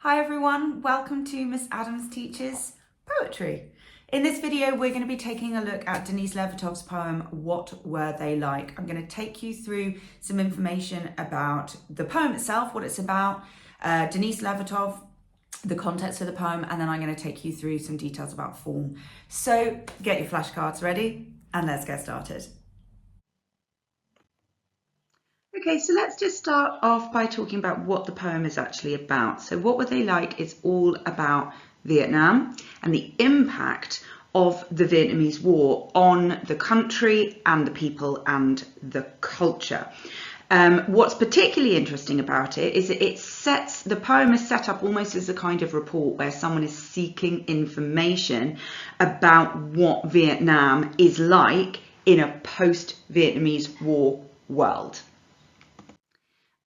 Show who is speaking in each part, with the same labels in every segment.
Speaker 1: Hi everyone, welcome to Miss Adams Teaches Poetry. In this video we're going to be taking a look at Denise Levertov's poem, What Were They Like? I'm going to take you through some information about the poem itself, what it's about, Denise Levertov, the context of the poem, and then I'm going to take you through some details about form. So get your flashcards ready and let's get started. Okay, so let's just start off by talking about what the poem is actually about. So What Were They Like is all about Vietnam and the impact of the Vietnamese War on the country and the people and the culture. What's particularly interesting about it is that the poem is set up almost as a kind of report where someone is seeking information about what Vietnam is like in a post-Vietnamese War world.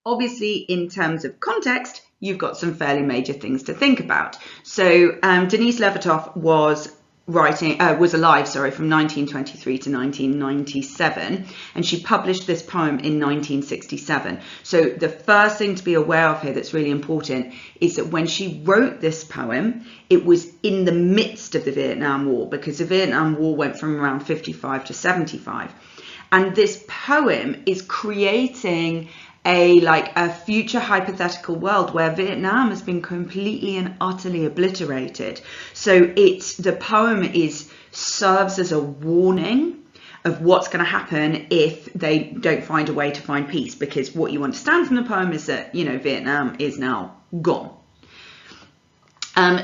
Speaker 1: Obviously, in terms of context, you've got some fairly major things to think about. So Denise Levertov was alive from 1923 to 1997, and she published this poem in 1967. So the first thing to be aware of here that's really important is that when she wrote this poem, it was in the midst of the Vietnam War, because the Vietnam War went from around 55 to 75. And this poem is creating a future hypothetical world where Vietnam has been completely and utterly obliterated. So the poem serves as a warning of what's going to happen if they don't find a way to find peace, because what you understand from the poem is that, Vietnam is now gone.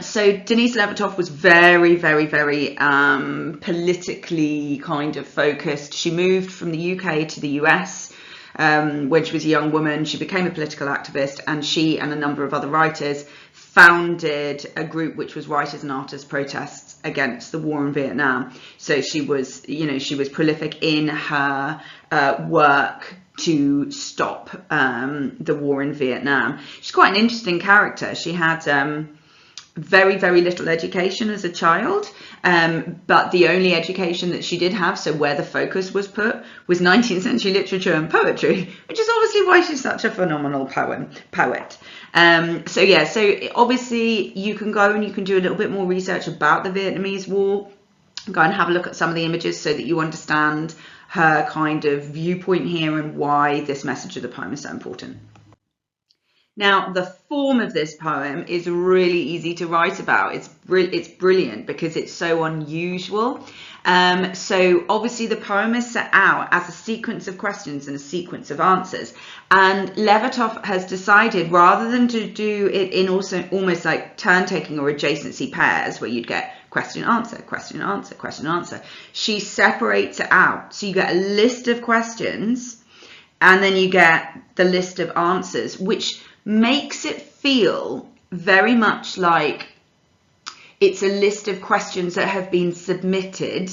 Speaker 1: So Denise Levertov was very, very, very politically kind of focused. She moved from the UK to the US when she was a young woman. She became a political activist, and she and a number of other writers founded a group which was Writers and Artists Protests Against the War in Vietnam. So she was prolific in her work to stop the war in Vietnam. She's quite an interesting character. She had very, very little education as a child, but the only education that she did have, so where the focus was put, was 19th century literature and poetry, which is obviously why she's such a phenomenal poet. So obviously you can go and you can do a little bit more research about the Vietnamese War, go and have a look at some of the images so that you understand her kind of viewpoint here and why this message of the poem is so important. Now, the form of this poem is really easy to write about. It's brilliant because it's so unusual. So obviously the poem is set out as a sequence of questions and a sequence of answers. And Levertov has decided, rather than to do it in also almost like turn-taking or adjacency pairs, where you'd get question, answer, question, answer, question, answer, she separates it out. So you get a list of questions and then you get the list of answers, which makes it feel very much like it's a list of questions that have been submitted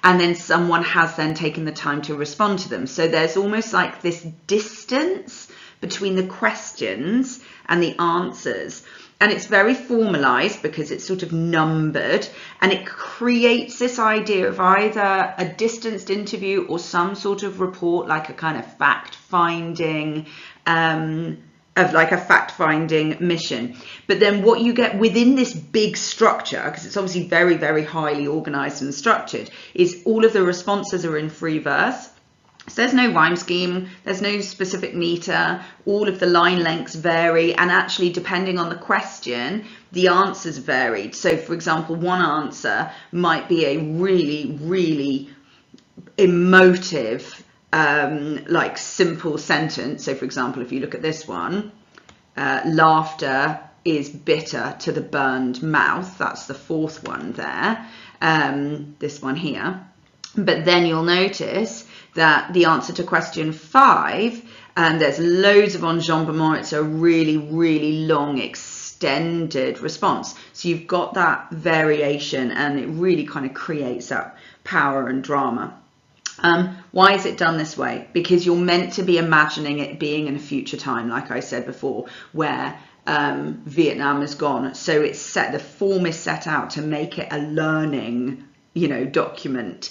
Speaker 1: and then someone has then taken the time to respond to them. So there's almost like this distance between the questions and the answers. And it's very formalized because it's sort of numbered, and it creates this idea of either a distanced interview or some sort of report, like a kind of fact-finding mission. But then what you get within this big structure, because it's obviously very, very highly organized and structured, is all of the responses are in free verse. So there's no rhyme scheme, there's no specific meter, all of the line lengths vary, and actually depending on the question, the answers varied. So for example, one answer might be a really, really emotive simple sentence. So for example, if you look at this one, laughter is bitter to the burned mouth. That's the fourth one there, this one here. But then you'll notice that the answer to question 5, and there's loads of enjambment, it's a really, really long extended response. So you've got that variation, and it really kind of creates that power and drama. Why is it done this way? Because you're meant to be imagining it being in a future time, like I said before, where Vietnam is gone. So the form is set out to make it a learning, document,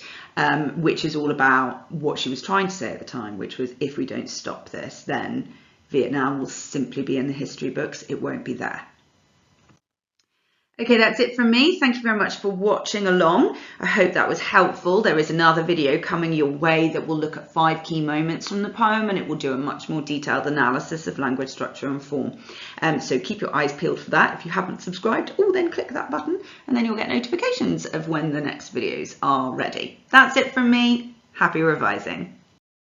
Speaker 1: which is all about what she was trying to say at the time, which was, if we don't stop this, then Vietnam will simply be in the history books. It won't be there. Okay, that's it from me. Thank you very much for watching along. I hope that was helpful. There is another video coming your way that will look at 5 key moments from the poem, and it will do a much more detailed analysis of language structure and form. So keep your eyes peeled for that. If you haven't subscribed, then click that button and then you'll get notifications of when the next videos are ready. That's it from me. Happy revising.